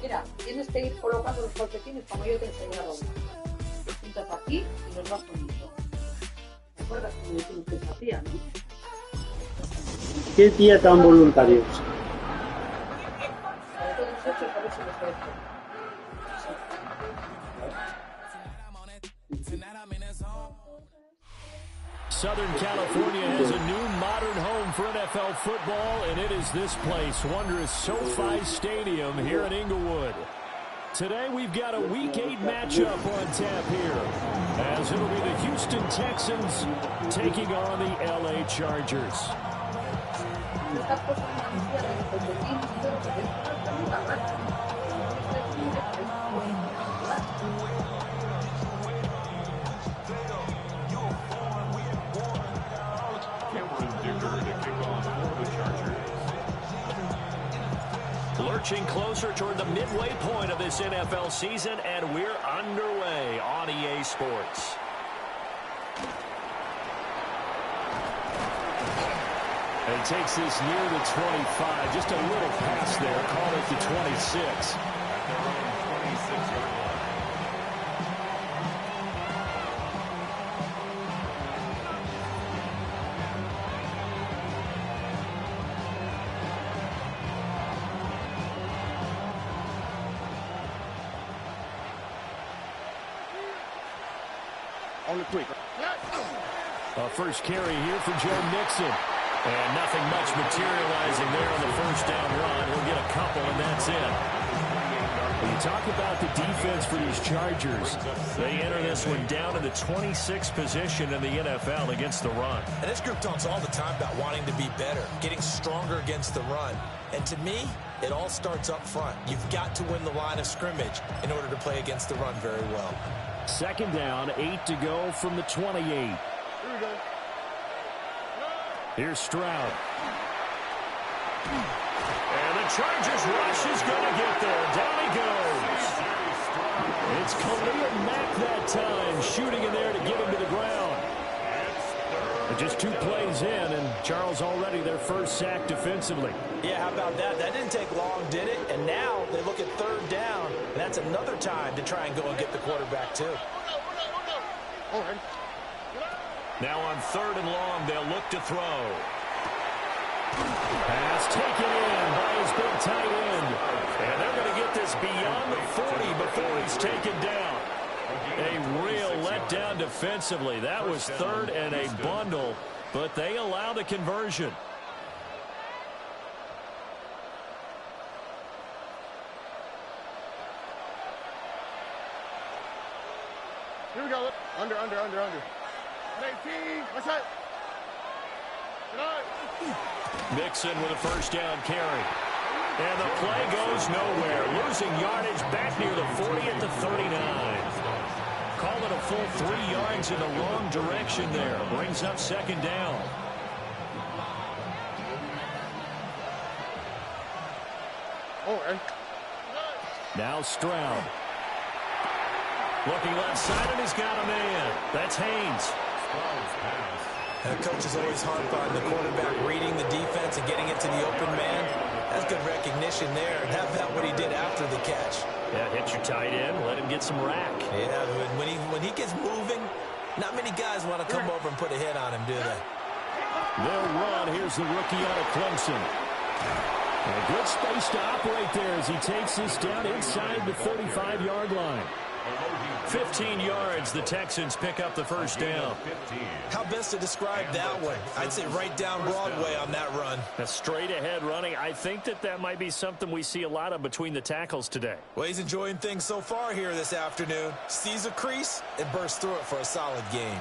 Mira, tienes que ir colocando los calcetines como yo te enseñé a doblar. Los pintas aquí y los vas poniendo. ¿Te acuerdas cómo decimos que se hacía, no? Qué tía tan voluntariosa. Para todos hechos, a ver si los ves. Southern California has a new modern home for NFL football, and it is this place, wondrous SoFi Stadium here in Inglewood. Today we've got a Week 8 matchup on tap here, as it'll be the Houston Texans taking on the LA Chargers. Lurching closer toward the midway point of this NFL season, and we're underway on EA Sports. And he takes this near the 25. Just a little pass there. Call it the 26. On the quick. First carry here for Joe Mixon. And nothing much materializing there on the first down run. He'll get a couple, and that's it. When you talk about the defense for these Chargers, they enter this one down in the 26th position in the NFL against the run. And this group talks all the time about wanting to be better, getting stronger against the run. And to me, it all starts up front. You've got to win the line of scrimmage in order to play against the run very well. Second down, 8 to go from the 28. Here we go. Here's Stroud. And the Chargers rush is going to get there. Down he goes. It's Khalil Mack that time, shooting in there to get him to the ground. And just 2 plays in, and Charles already their first sack defensively. Yeah, how about that? That didn't take long, did it? And now they look at third down, and that's another time to try and go and get the quarterback, too. All right. Now on third and long, they'll look to throw. Pass taken in by his big tight end. And they're going to get this beyond the 40 before he's taken down. A real letdown defensively. That was third and a bundle, but they allow the conversion. Here we go. Under. 18. What's that? Mixon with a first down carry. And the play goes nowhere. Losing yardage back near the 40 at the 39. Call it a full 3 yards in the wrong direction there. Brings up second down. All right. Now Stroud. Looking left side, and he's got a man. That's Haynes. The coach is always hard on the quarterback reading the defense and getting it to the open man. That's good recognition there. And how about what he did after the catch? Yeah, hit your tight end, let him get some rack. Yeah, when he gets moving, not many guys want to come over and put a hit on him, do they? They'll run. Here's the rookie out of Clemson. And a good space to operate there as he takes this down inside the 35-yard line. 15 yards, the Texans pick up the first down. How best to describe that one? I'd say right down Broadway on that run. A straight-ahead running. I think that might be something we see a lot of between the tackles today. Well, he's enjoying things so far here this afternoon. Sees a crease and bursts through it for a solid gain.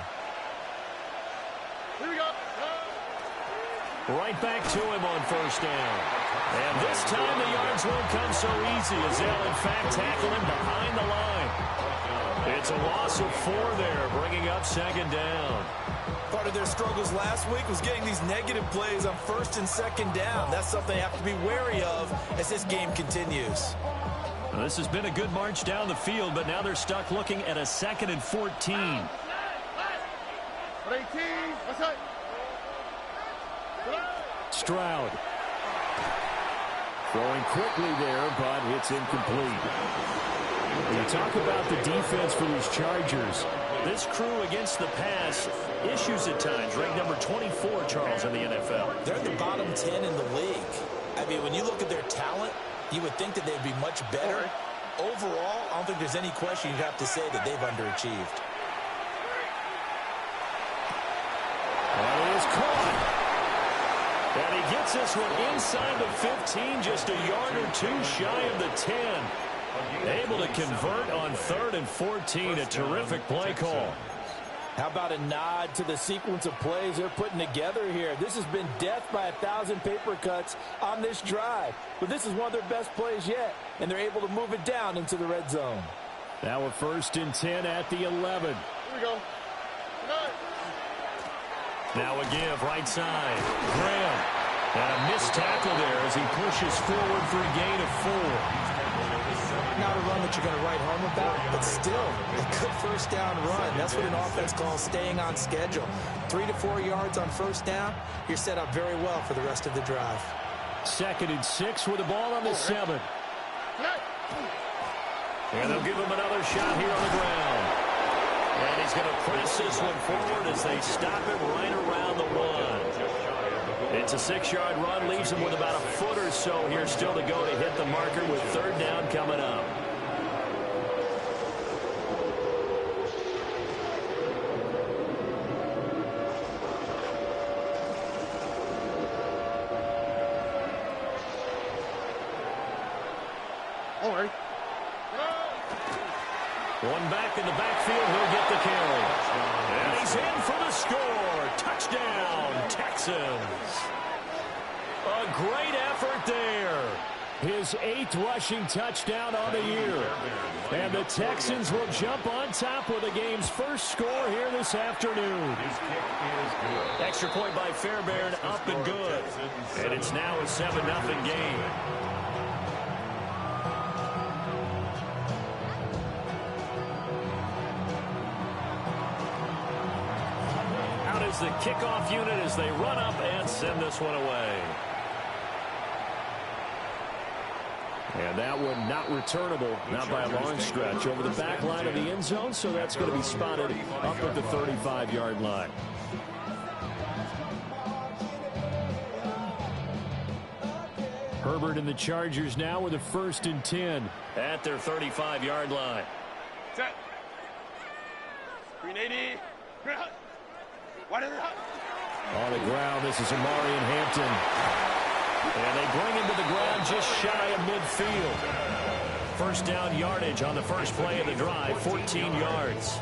Here we go. Right back to him on first down. And this time the yards won't come so easy as they'll, in fact, tackle him behind the line. It's a loss of 4 there, bringing up second down. Part of their struggles last week was getting these negative plays on first and second down. That's something they have to be wary of as this game continues. Well, this has been a good march down the field, but now they're stuck looking at a 2nd and 14. 18. What's that? Stroud. Throwing quickly there, but it's incomplete. When you talk about the defense for these Chargers, this crew against the pass, issues at times. Ranked number 24, Charles, in the NFL. They're in the bottom 10 in the league. I mean, when you look at their talent, you would think that they'd be much better. Overall, I don't think there's any question you'd have to say that they've underachieved. And it is caught. And he gets this one inside the 15, just a yard or two shy of the 10. Able to convert on 3rd and 14. A terrific play call. How about a nod to the sequence of plays they're putting together here? This has been death by 1,000 paper cuts on this drive. But this is one of their best plays yet, and they're able to move it down into the red zone. Now a 1st and 10 at the 11. Here we go. Now a give, right side. Graham. And a missed tackle there as he pushes forward for a gain of 4. Not a run that you're going to write home about, but still a good first down run. That's what an offense calls staying on schedule. 3 to 4 yards on first down. You're set up very well for the rest of the drive. 2nd and 6 with the ball on the 7. And they'll give him another shot here on the ground. And he's going to press this one forward as they stop it right around the 1. It's a 6-yard run, leaves him with about a foot or so here still to go to hit the marker with 3rd down coming up. All right. One back in the backfield, he'll get the carry. And he's in for the score. Touchdown, Texans. A great effort there. His 8th rushing touchdown on the year. And the Texans will jump on top with the game's first score here this afternoon. Extra point by Fairbairn, up and good. And it's now a 7-0 game. Out is the kickoff unit as they run up and send this one away. And that one not returnable, not by a long stretch, over the back line of the end zone, so that's going to be spotted up at the 35-yard line. Herbert and the Chargers now with a 1st and 10 at their 35-yard line. Set. 380. On the ground, this is Amari and Hampton. And they bring him to the ground just shy of midfield. 1st down yardage on the first play of the drive, 14 yards.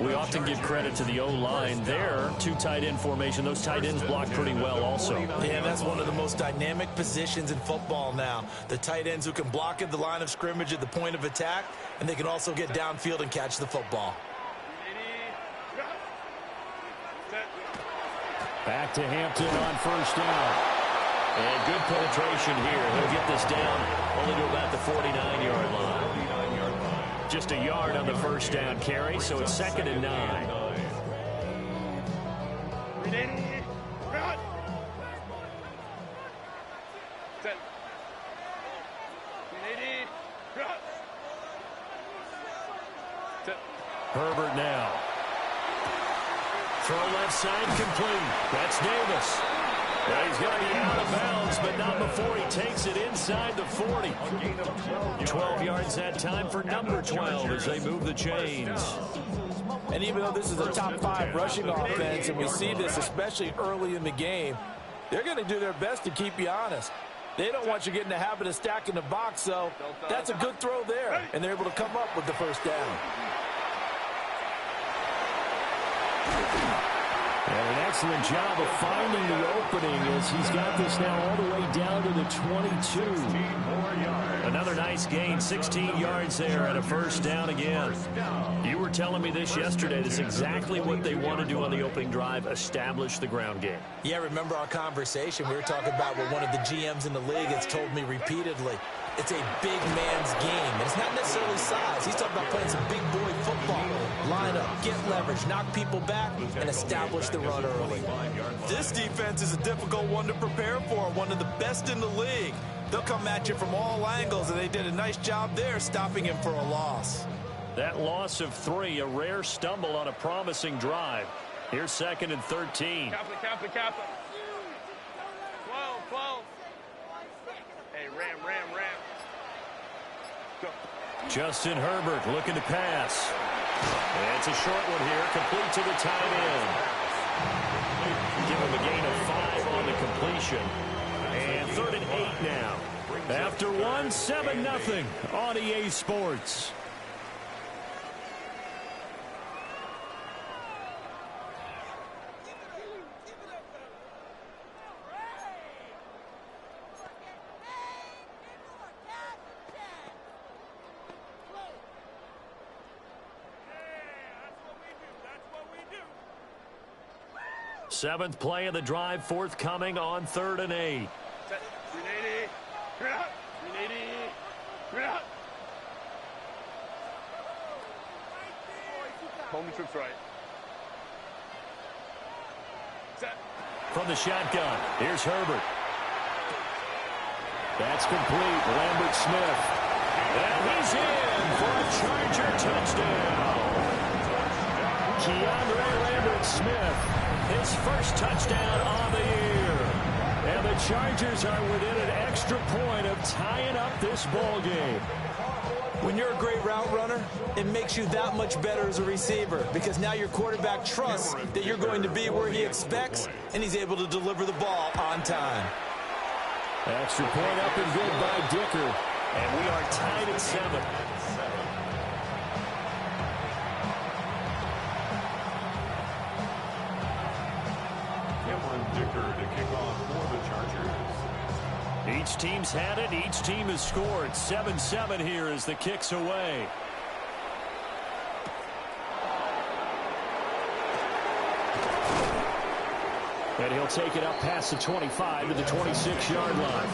We often give credit to the O-line there. 2 tight end formation. Those tight ends block pretty well also. Yeah, that's one of the most dynamic positions in football now. The tight ends who can block at the line of scrimmage at the point of attack, and they can also get downfield and catch the football. Back to Hampton on 1st down. And good penetration here. He'll get this down only to about the 49-yard line. Just a yard on the 1st down carry, so it's 2nd and 9. Herbert now. Throw left side complete. That's Davis. Well, he's going to be out of bounds, but not before he takes it inside the 40. 12 yards that time for number 12 as they move the chains. And even though this is a top 5 rushing offense, and we see this especially early in the game, they're going to do their best to keep you honest. They don't want you getting the habit of stacking the box, so that's a good throw there, and they're able to come up with the 1st down. And an excellent job of finding the opening as he's got this now all the way down to the 22. Another nice gain, 16 yards there and a 1st down again. You were telling me this yesterday. This is exactly what they want to do on the opening drive, establish the ground game. Yeah, remember our conversation. We were talking about what one of the GMs in the league has told me repeatedly. It's a big man's game, and it's not necessarily size. He's talking about playing some big boy football. Line up, get leverage, knock people back, and establish the run early. This defense is a difficult one to prepare for, one of the best in the league. They'll come at you from all angles, and they did a nice job there stopping him for a loss. That loss of 3, a rare stumble on a promising drive. Here's 2nd and 13. Kappa. 12. Hey, ram. Go. Justin Herbert looking to pass. And it's a short one here, complete to the tight end. Give him a gain of 5 on the completion. And 3rd and 8 now. After 1, 7-0 on EA Sports. Seventh play of the drive forthcoming on 3rd and 8. Set. 380. Homie trips right. Set. From the shotgun, here's Herbert. That's complete. Lambert Smith. And he's in for a Charger touchdown. Keandre Lambert Smith, his first touchdown on the year. And the Chargers are within an extra point of tying up this ball game. When you're a great route runner, it makes you that much better as a receiver because now your quarterback trusts that you're going to be where he expects, and he's able to deliver the ball on time. Extra point up and good by Dicker. And we are tied at 7. Each team's had it. Each team has scored. 7-7 here as the kick's away. And he'll take it up past the 25 to the 26-yard line.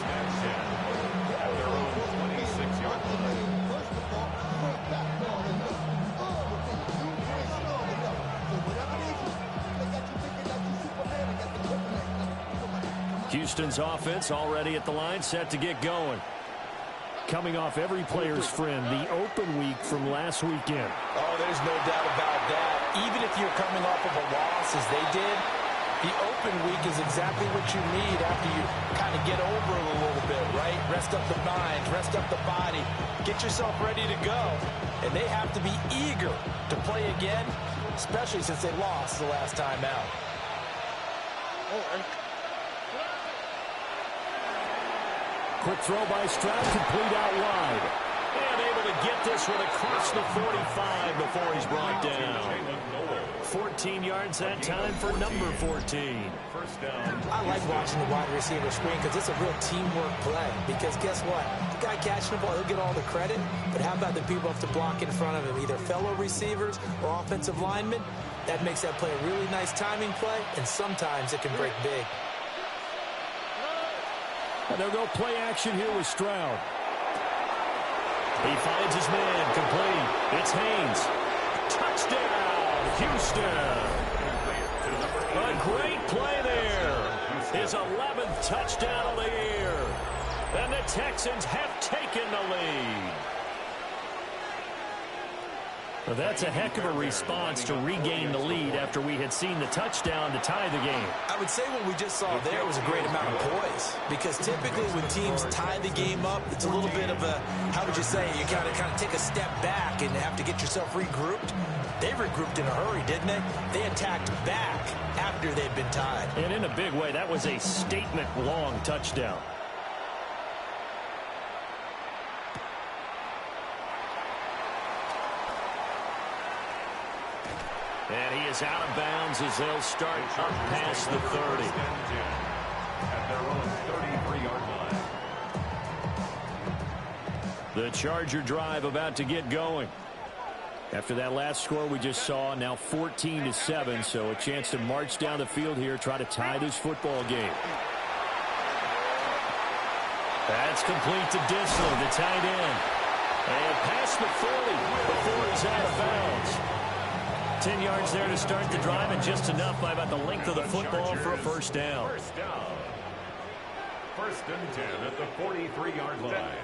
Houston's offense already at the line, set to get going. Coming off every player's friend, the open week from last weekend. Oh, there's no doubt about that. Even if you're coming off of a loss as they did, the open week is exactly what you need after you kind of get over it a little bit, right? Rest up the mind, rest up the body, get yourself ready to go. And they have to be eager to play again, especially since they lost the last time out. Quick throw by Stroud, complete out wide. And able to get this one across the 45 before he's brought down. 14 yards that time for number 14. I like watching the wide receiver screen because it's a real teamwork play. Because guess what? The guy catching the ball, he'll get all the credit. But how about the people have to block in front of him, either fellow receivers or offensive linemen? That makes that play a really nice timing play, and sometimes it can break big. And they'll go play action here with Stroud. He finds his man, complete. It's Haynes. Touchdown, Houston. A great play there. His 11th touchdown of the year. And the Texans have taken the lead. Well, that's a heck of a response to regain the lead after we had seen the touchdown to tie the game. I would say what we just saw there was a great amount of poise, because typically when teams tie the game up, it's a little bit of a, how would you say, you kind of take a step back and have to get yourself regrouped. They regrouped in a hurry, didn't they? They attacked back after they'd been tied. And in a big way, that was a statement-long touchdown. And he is out of bounds as they'll start up past the 30. At their own 33-yard line. The Charger drive about to get going. After that last score we just saw, now 14-7, so a chance to march down the field here, try to tie this football game. That's complete to Disler, the tight end. And past the 40 before he's out of bounds. 10 yards there to start the drive, and just enough by about the length of the football for a first down. First and 10 at the 43-yard line.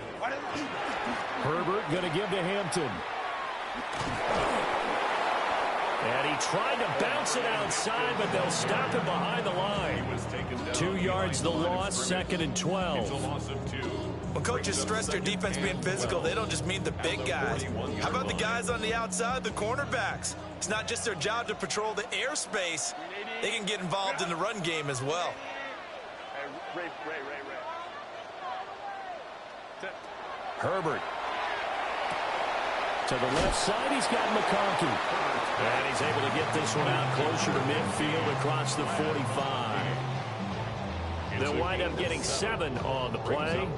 Herbert going to give to Hampton. And he tried to bounce it outside, but they'll stop him behind the line. 2 yards the loss, 2nd and 12. When coaches stress their defense being physical, they don't just mean the big guys. How about the guys on the outside, the cornerbacks? It's not just their job to patrol the airspace. They can get involved in the run game as well. Ray. Herbert. To the left side, he's got McConkey. And he's able to get this one out closer to midfield across the 45. They'll wind up getting 7 on the play.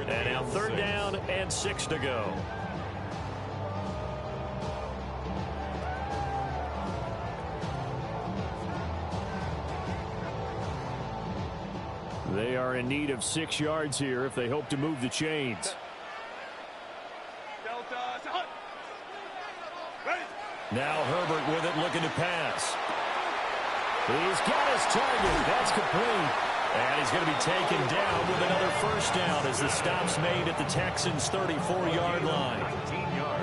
And now 3rd down and 6 to go. They are in need of 6 yards here if they hope to move the chains. Now Herbert with it, looking to pass. He's got his target. That's complete. And he's going to be taken down with another first down as the stop's made at the Texans' 34-yard line.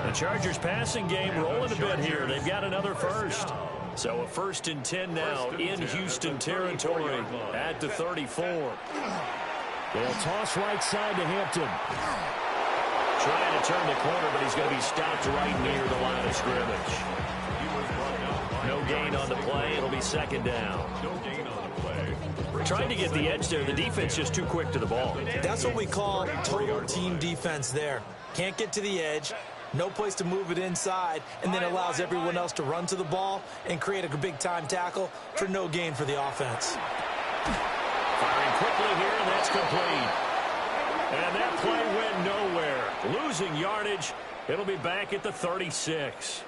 The Chargers passing game rolling a bit here. They've got another first. So a 1st and 10 now in Houston territory at the 34. They'll toss right side to Hampton. Trying to turn the corner, but he's going to be stopped right near the line of scrimmage. No gain on the play. It'll be 2nd down. Trying to get the edge there. The defense just too quick to the ball. That's what we call total team defense there. Can't get to the edge. No place to move it inside, and then allows everyone else to run to the ball and create a big-time tackle for no gain for the offense. Firing quickly here, and that's complete. And that play went nowhere. Losing yardage. It'll be back at the 36.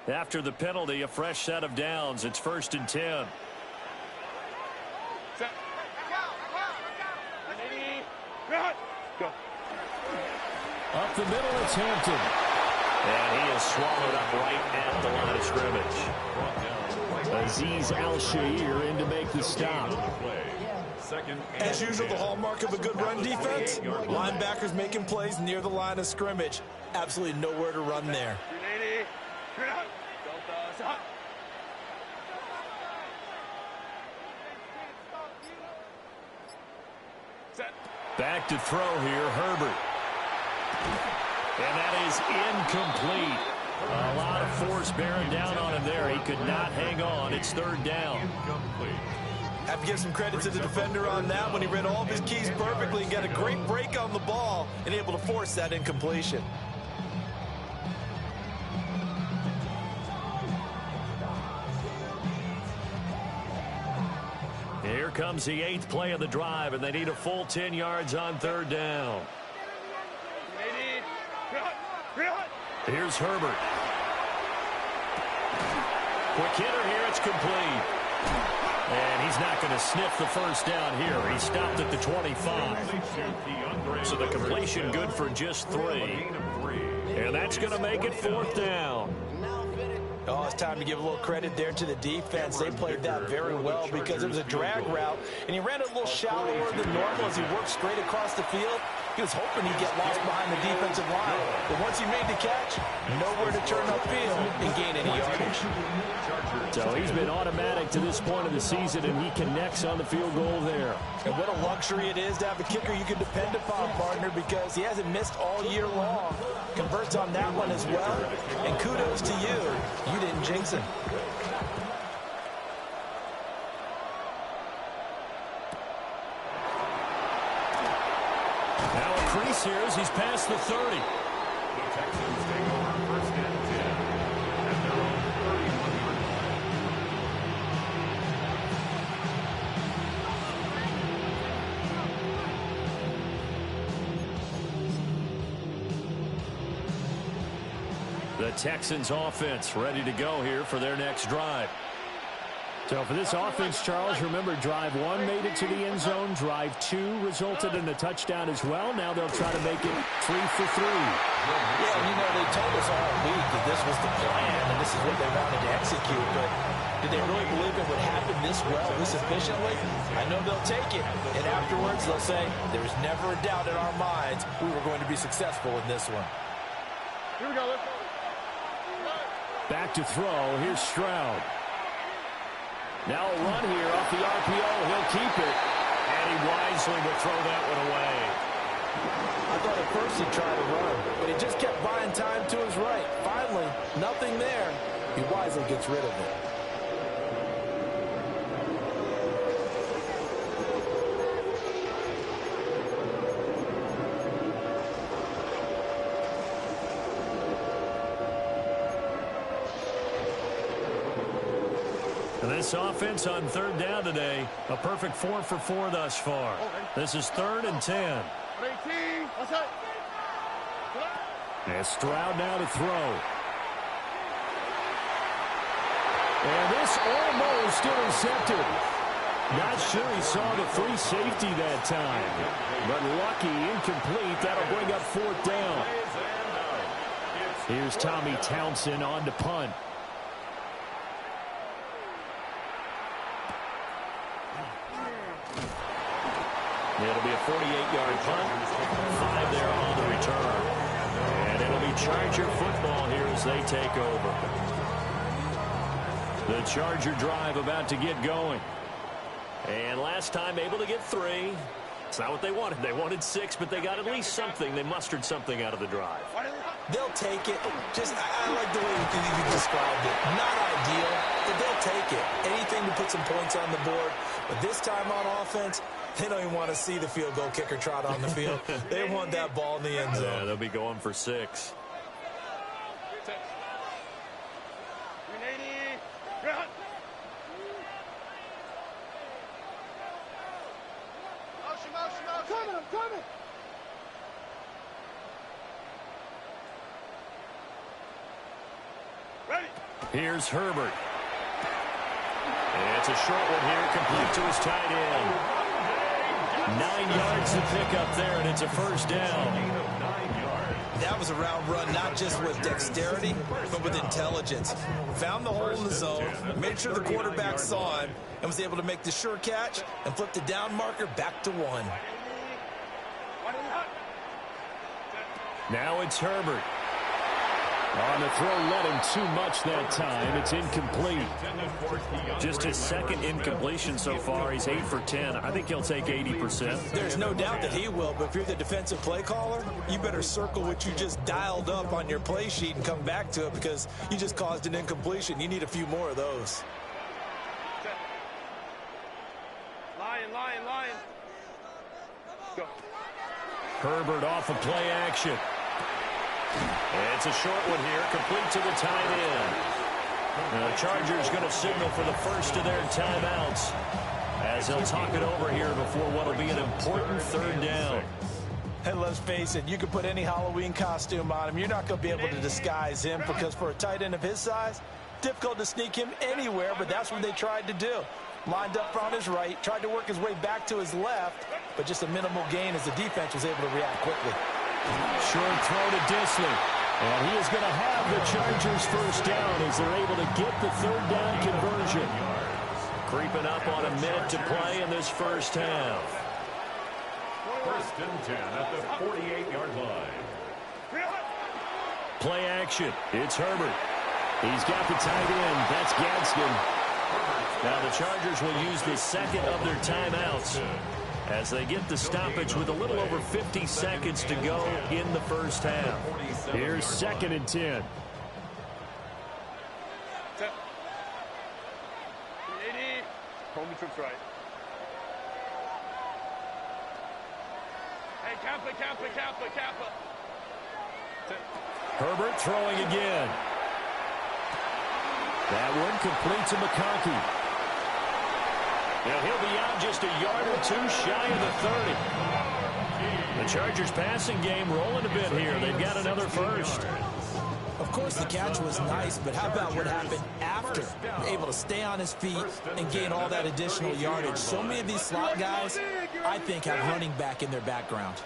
After the penalty, a fresh set of downs. It's 1st and 10. Go. Up the middle, it's Hampton. And he is swallowed up right at the line of scrimmage. Azeez Al-Shaair in to make the stop. As usual, the hallmark of a good run defense, linebackers making plays near the line of scrimmage. Absolutely nowhere to run there. Back to throw here, Herbert. And that is incomplete. A lot of force bearing down on him there. He could not hang on. It's 3rd down. Have to give some credit to the defender on that when he read all of his keys perfectly and got a great break on the ball and able to force that incompletion. Here comes the 8th play of the drive, and they need a full 10 yards on 3rd down. Here's Herbert. Quick hitter here, it's complete. And he's not going to sniff the first down here. He stopped at the 25. So the completion good for just 3. And that's going to make it 4th down. Oh, it's time to give a little credit there to the defense. They played that very well because it was a drag route, and he ran a little shallower than normal as he worked straight across the field. He was hoping he'd get lost behind the defensive line, but once he made the catch, nowhere to turn upfield and gain any yardage. So he's been automatic to this point of the season, and he connects on the field goal there. And what a luxury it is to have a kicker you can depend upon, partner, because he hasn't missed all year long. Converts on that one as well, and kudos to you. You didn't jinx him. Now a crease here as he's past the 30. The Texans take over 1st and 10 at their own 31-yard line. The Texans offense ready to go here for their next drive. So for this offense, Charles, remember, drive 1 made it to the end zone. Drive 2 resulted in a touchdown as well. Now they'll try to make it 3 for 3. Yeah, you know, they told us all week that this was the plan and this is what they wanted to execute, but did they really believe it would happen this well, this efficiently? I know they'll take it, and afterwards they'll say, there's never a doubt in our minds we were going to be successful in this one. Here we go. Let's go. Back to throw. Here's Stroud. Now a run here off the RPO. He'll keep it. And he wisely will throw that one away. I thought at first he'd try to run, but he just kept buying time to his right. Finally, nothing there. He wisely gets rid of it. This offense on third down today, a perfect 4 for 4 thus far. This is 3rd and 10. And Stroud now to throw. And this almost intercepted. Not sure he saw the free safety that time. But lucky, incomplete. That'll bring up 4th down. Here's Tommy Townsend on to punt. It'll be a 48-yard punt. 5 there on the return. And it'll be Charger football here as they take over. The Charger drive about to get going. And last time able to get 3. It's not what they wanted. They wanted 6, but they got at least something. They mustered something out of the drive. They'll take it. I like the way you described it. Not ideal, but they'll take it. Anything to put some points on the board. But this time on offense, they don't even want to see the field goal kicker trot on the field. They want that ball in the end zone. Yeah, they'll be going for 6. I'm coming. Ready. Here's Herbert. It's a short one here, complete to his tight end. 9 yards to pick up there, and it's a first down. That was a round run, not just with dexterity, but with intelligence. Found the hole in the zone, made sure the quarterback saw him, and was able to make the sure catch and flip the down marker back to 1. Now it's Herbert. On the throw, led him too much that time. It's incomplete. Just his second incompletion so far. He's 8 for 10. I think he'll take 80%. There's no doubt that he will, but if you're the defensive play caller, you better circle what you just dialed up on your play sheet and come back to it because you just caused an incompletion. You need a few more of those. Lion. Go. Herbert off of play action. It's a short one here, complete to the tight end. The Chargers going to signal for the first of their timeouts as they'll talk it over here before what will be an important 3rd down. And let's face it, you can put any Halloween costume on him. You're not going to be able to disguise him because for a tight end of his size, difficult to sneak him anywhere, but that's what they tried to do. Lined up on his right, tried to work his way back to his left, but just a minimal gain as the defense was able to react quickly. Short throw to Disley. And he is going to have the Chargers first down as they're able to get the 3rd down conversion. Creeping up on a minute to play in this first half. 1st and 10 at the 48-yard line. Play action. It's Herbert. He's got the tight end. That's Gadsden. Now the Chargers will use the second of their timeouts as they get the stoppage with a little over 50 seconds to go in the first half. Here's 2nd and 10. Home trips right. Hey, Kappa. Herbert throwing again. That one complete to McConkey. And he'll be out just a yard or 2 shy of the 30. The Chargers passing game rolling a bit here. They've got another first. Of course, the catch was nice, but how about what happened after? Able to stay on his feet and gain all that additional yardage. So many of these slot guys, I think, have running back in their background.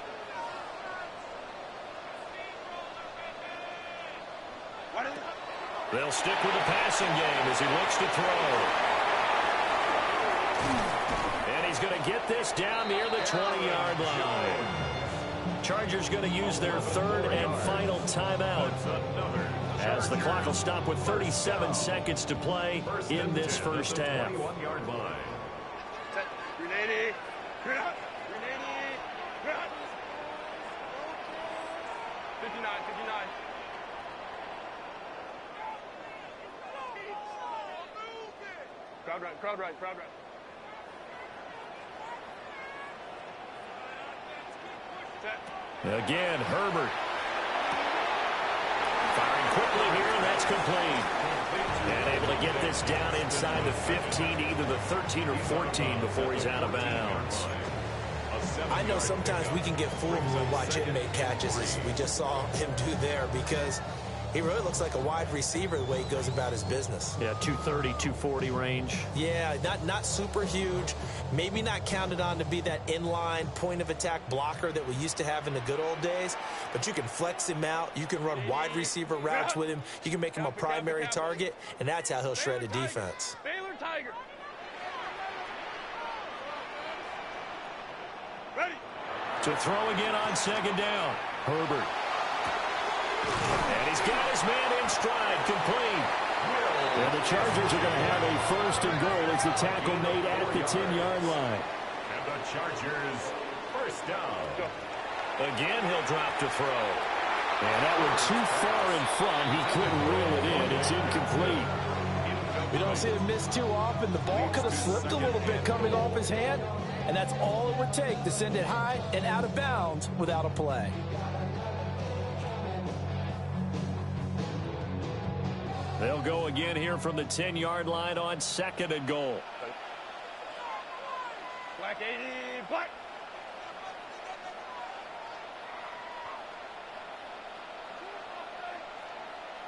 They'll stick with the passing game as he looks to throw. And he's going to get this down near the 20-yard line. Chargers going to use their third and final timeout as the clock will stop with 37 seconds to play in this first half. 59. Crowd right. Again, Herbert. Firing quickly here, and that's complete. And able to get this down inside the 15, either the 13 or 14 before he's out of bounds. I know sometimes we can get fooled when we watch him make catches, as we just saw him do there, because he really looks like a wide receiver the way he goes about his business. Yeah, 230, 240 range. Yeah, not super huge. Maybe not counted on to be that inline point-of-attack blocker that we used to have in the good old days. But you can flex him out. You can run wide receiver routes with him. You can make him a primary target, and that's how he'll shred a defense. Baylor Tiger. Ready. To throw again on second down. Herbert. And he's got his man in stride, complete. And the Chargers are going to have a first and goal as the tackle made at the 10-yard line. And the Chargers first down. Again, he'll drop to throw. And that one too far in front. He couldn't reel it in. It's incomplete. We don't see him miss too often. The ball could have slipped a little bit coming off his hand, and that's all it would take to send it high and out of bounds without a play. They'll go again here from the 10-yard line on second and goal. Black 80, black.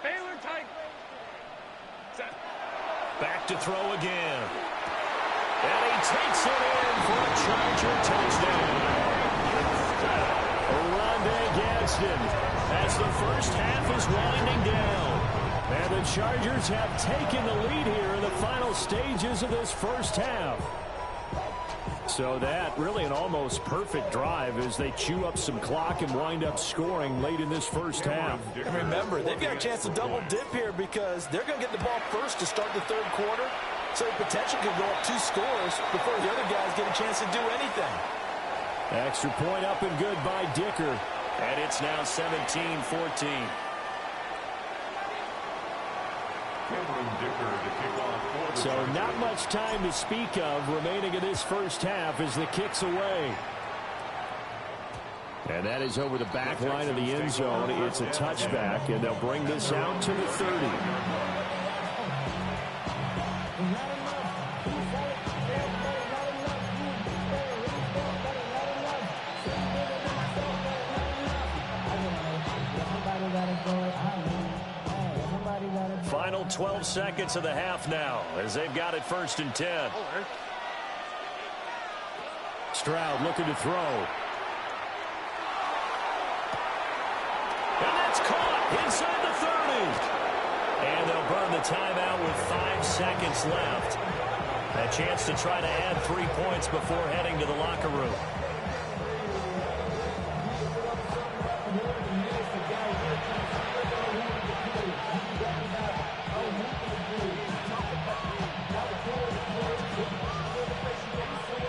Baylor Tiger. Set. Back to throw again. And he takes it in for a Charger touchdown. Rondé Gadsden as the first half is winding down. And the Chargers have taken the lead here in the final stages of this first half. So that really an almost perfect drive as they chew up some clock and wind up scoring late in this first half. And remember, they've got a chance to double dip here because they're going to get the ball first to start the third quarter. So they potentially could go up 2 scores before the other guys get a chance to do anything. Extra point up and good by Dicker. And it's now 17-14. So not much time to speak of remaining in this first half as the kick's away. And that is over the back line of the end zone. It's a touchback, and they'll bring this out to the 30. Final 12 seconds of the half now as they've got it first and 10. Stroud looking to throw. And that's caught inside the 30. And they'll burn the timeout with 5 seconds left. A chance to try to add 3 points before heading to the locker room.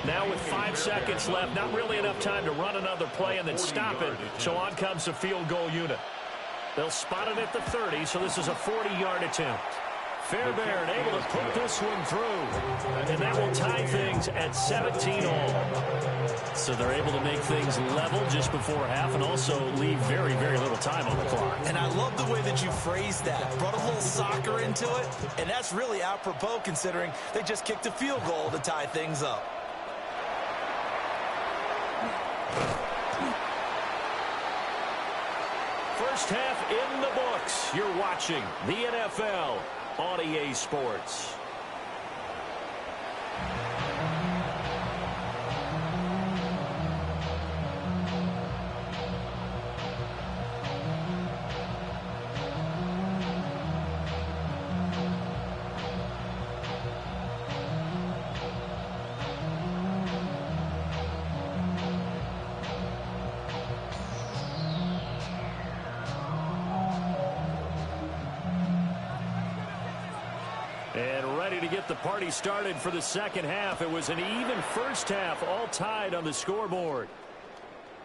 Now with 5 seconds left, not really enough time to run another play and then stop it. So on comes the field goal unit. They'll spot it at the 30, so this is a 40-yard attempt. Fairbairn able to put this one through. And that will tie things at 17-all. So they're able to make things level just before half and also leave very, very little time on the clock. And I love the way that you phrased that. Brought a little soccer into it, and that's really apropos considering they just kicked a field goal to tie things up. first half in the books. You're watching the NFL on EA Sports. And ready to get the party started for the second half. It was an even first half, all tied on the scoreboard.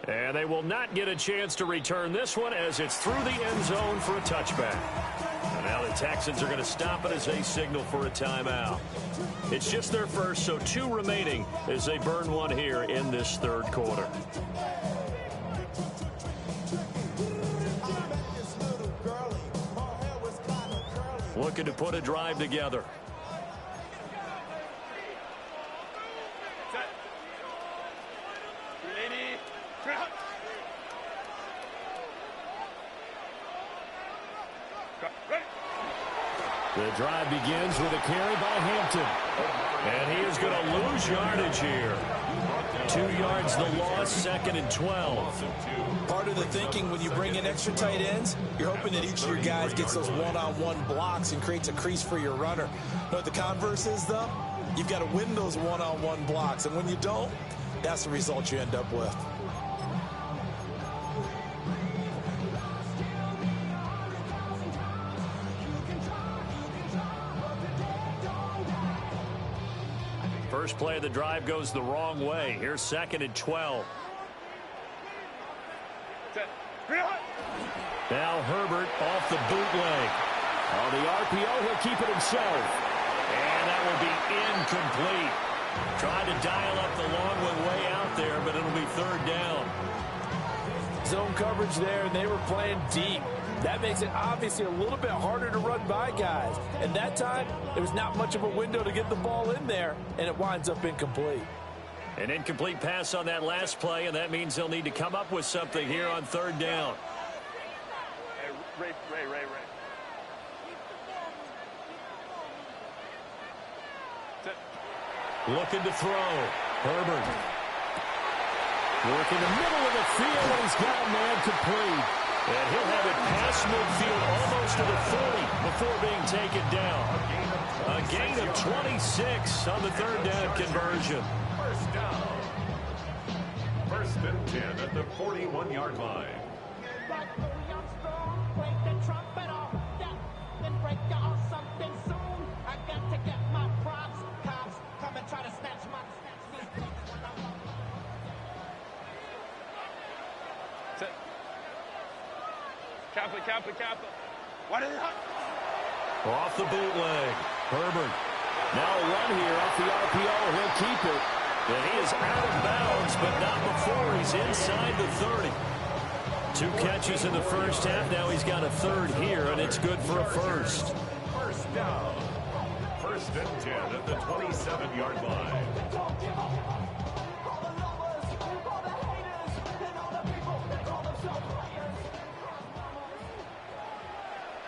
And they will not get a chance to return this one as it's through the end zone for a touchback. And now the Texans are going to stop it as they signal for a timeout. It's just their first, so 2 remaining as they burn one here in this third quarter. Looking to put a drive together. The drive begins with a carry by Hampton. And he is going to lose yardage here. 2 yards the loss, 2nd and 12. Part of the thinking when you bring in extra tight ends, you're hoping that each of your guys gets those one-on-one blocks and creates a crease for your runner. You know what the converse is, though? You've got to win those one-on-one blocks. And when you don't, that's the result you end up with. First play of the drive goes the wrong way. Here's 2nd and 12. Now Herbert off the bootleg. On the RPO, he'll keep it himself. And that will be incomplete. Tried to dial up the long one way out there, but it'll be 3rd down. Zone coverage there, and they were playing deep. That makes it obviously a little bit harder to run by guys. And that time, there was not much of a window to get the ball in there, and it winds up incomplete. An incomplete pass on that last play, and that means they'll need to come up with something here on 3rd down. Ray. Looking to throw. Herbert. Working the middle of the field, and he's got a man complete. And he'll have it past midfield almost to the 40 before being taken down. A gain of 26 on the 3rd down conversion. First down. 1st and 10 at the 41-yard line. Kappa. What is it? Off the bootleg. Herbert. Now a run here off the RPO. He'll keep it. And he is out of bounds, but not before he's inside the 30. 2 catches in the first half. Now he's got a 3rd here, and it's good for a first. First down. 1st and 10 at the 27-yard line.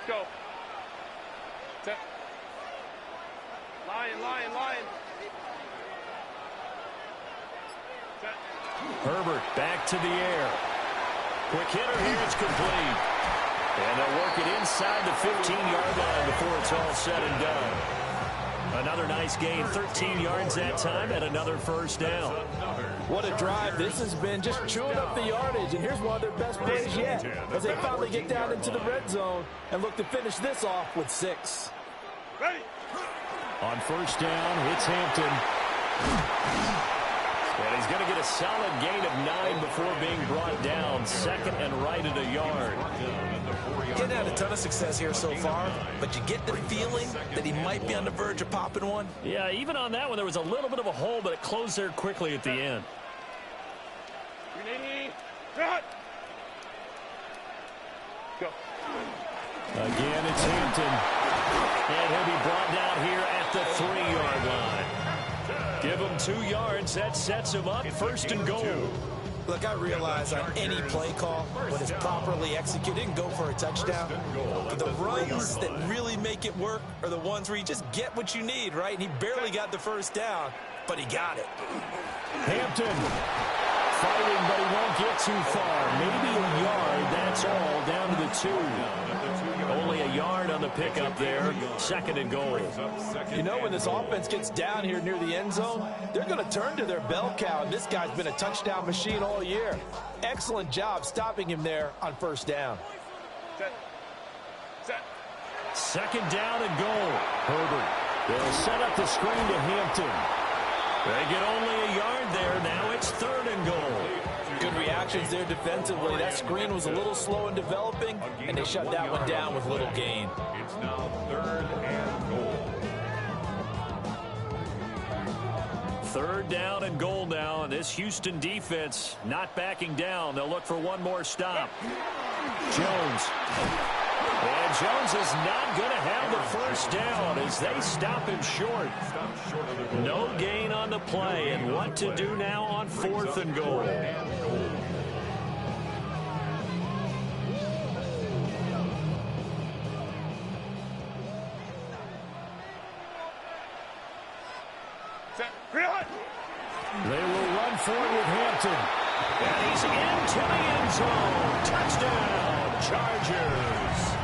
Go. Set. Lion. Set. Herbert back to the air. Quick hitter here. It's complete. And they'll work it inside the 15-yard line before it's all said and done. Another nice gain, 13 yards that time, and another first down. What a drive this has been, just chewing up the yardage. And here's one of their best plays yet as they finally get down into the red zone and look to finish this off with 6. Ready. On first down, it's Hampton. And he's going to get a solid gain of 9 before being brought down. 2nd and right at a yard. Getting had a ton of success here so far, but you get the feeling that he might be on the verge of popping one. Yeah, even on that one, there was a little bit of a hole, but it closed there quickly at the end. Go. Again, it's Hampton. And he'll be brought down here at the 3-yard line. Give him 2 yards. That sets him up 1st and goal. Look, I realize on any play call, when it's properly executed, and go for a touchdown. But the runs that really make it work are the ones where you just get what you need, right? And he barely got the first down, but he got it. Hampton fighting, but he won't get too far. Maybe a yard, that's all, down to the 2. Only a yard on the pickup there. 2nd and goal. You know, when this offense gets down here near the end zone, they're going to turn to their bell cow, and this guy's been a touchdown machine all year. Excellent job stopping him there on 1st down. Set. 2nd down and goal. Herbert. They'll set up the screen to Hampton. They get only a yard there. Now it's 3rd and goal. Good reactions there defensively. That screen was a little slow in developing, and they shut that one down with little gain. It's now 3rd and goal. 3rd down and goal now, and this Houston defense not backing down. They'll look for one more stop. Jones. And Jones is not going to have the 1st down as they stop him short. No gain on the play, and what to do now on 4th and goal. Set. Greenwood. They will run forward with Hampton. And he's into the end zone. Touchdown, Chargers.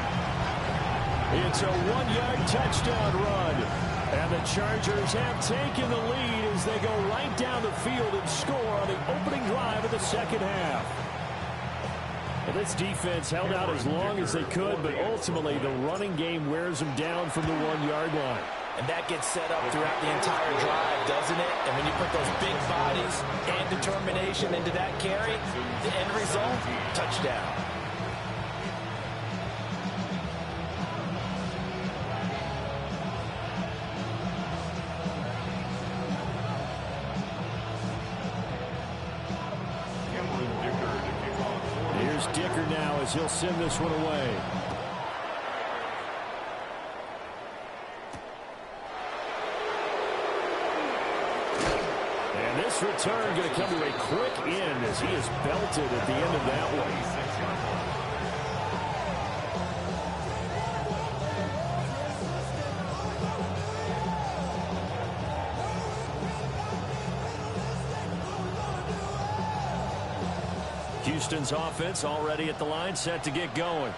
It's a 1-yard touchdown run. And the Chargers have taken the lead as they go right down the field and score on the opening drive of the 2nd half. Well, this defense held out as long as they could, but ultimately the running game wears them down from the 1-yard line. And that gets set up throughout the entire drive, doesn't it? And when you put those big bodies and determination into that carry, the end result, touchdown. Here's Dicker now as he'll send this one away. And this return going to come to a quick end as he is belted at the end of that one. Houston's offense already at the line, set to get going.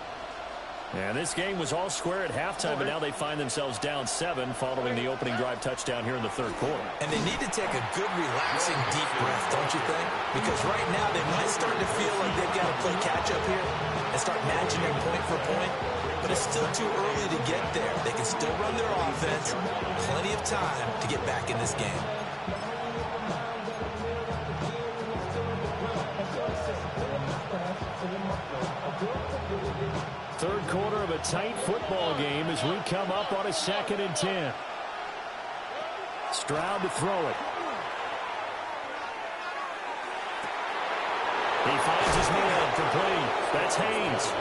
And this game was all square at halftime, and now they find themselves down 7 following the opening drive touchdown here in the 3rd quarter. And they need to take a good, relaxing, deep breath, don't you think? Because right now they might start to feel like they've got to play catch-up here and start matching them point for point. But it's still too early to get there. They can still run their offense. Plenty of time to get back in this game. Third quarter of a tight football game as we come up on a 2nd and 10. Stroud to throw it. He finds his man complete. That's Haynes.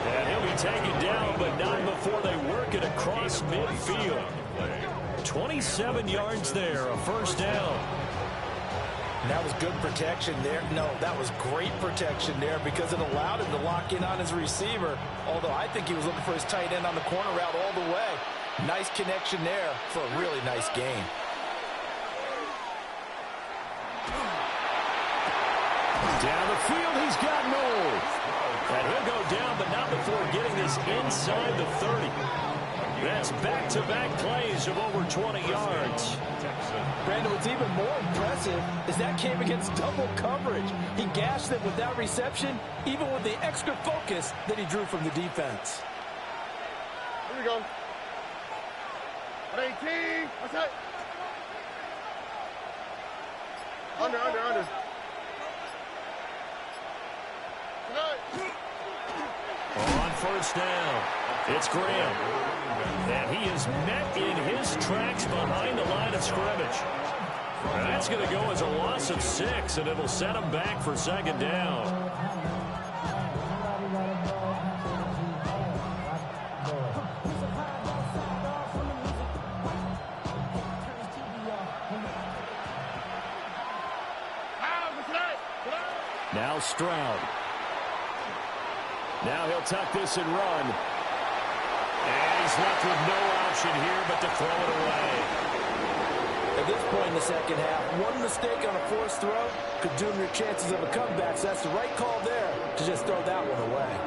And he'll be taken down, but not before they work it across midfield. 27 yards there, a 1st down. And that was good protection there. No, that was great protection there because it allowed him to lock in on his receiver, although I think he was looking for his tight end on the corner route all the way. Nice connection there for a really nice gain. Down the field, he's got Knowles. And he'll go down, but not before getting this inside the 30. That's back-to-back plays of over 20 yards. Brandon, what's even more impressive is that came against double coverage. He gashed them with that reception, even with the extra focus that he drew from the defense. Here we go. 18. What's that? Under. On 1st down, it's Graham. And he is met in his tracks behind the line of scrimmage. That's going to go as a loss of 6, and it'll set him back for 2nd down. now Stroud. Now he'll tuck this and run. And he's left with no option here but to throw it away. At this point in the second half, one mistake on a forced throw could doom your chances of a comeback, so that's the right call there to just throw that one away.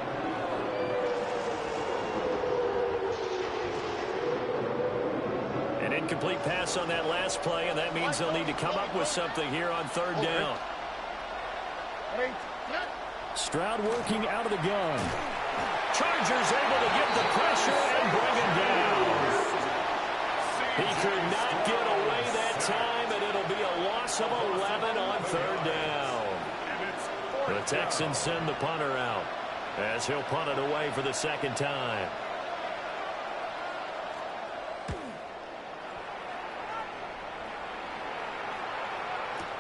An incomplete pass on that last play, and that means they'll need to come up with something here on third down. Stroud working out of the gun. Chargers able to get the pressure and bring him down. He could not get away that time, and it'll be a loss of 11 on third down. The Texans send the punter out as he'll punt it away for the second time.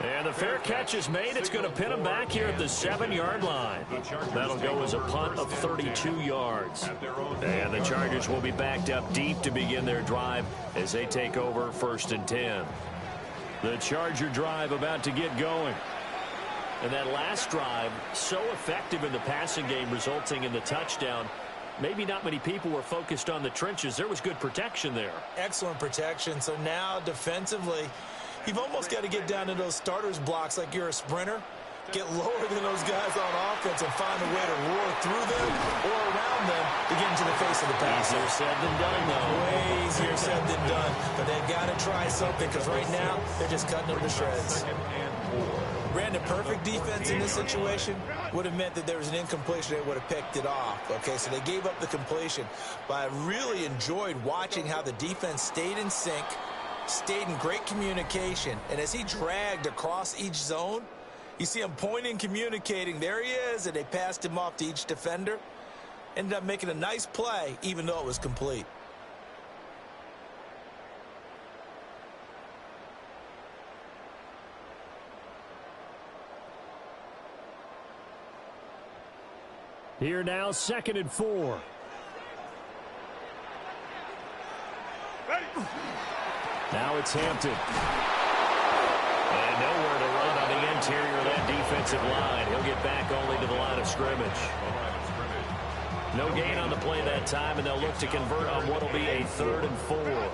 And the fair catch is made. It's going to pin him back here at the 7-yard line. That'll go as a punt of 32 yards. And the Chargers will be backed up deep to begin their drive as they take over 1st and 10. The Charger drive about to get going. And that last drive, so effective in the passing game, resulting in the touchdown. Maybe not many people were focused on the trenches. There was good protection there. Excellent protection. So now defensively, you've almost got to get down to those starters blocks like you're a sprinter. Get lower than those guys on offense and find a way to roar through them or around them to get into the face of the pass. Easier said than done, though. Way easier said than done. But they've got to try something because right now they're just cutting them to shreds. Brandon, perfect defense in this situation would have meant that there was an incompletion. They would have picked it off. Okay, so they gave up the completion. But I really enjoyed watching how the defense stayed in sync, stayed in great communication, and as he dragged across each zone, you see him pointing, communicating. There he is, and they passed him off to each defender. Ended up making a nice play, even though it was complete. Here now, 2nd and 4. Now it's Hampton. And nowhere to run on the interior of that defensive line. He'll get back only to the line of scrimmage. No gain on the play that time, and they'll look to convert on what will be a 3rd and 4.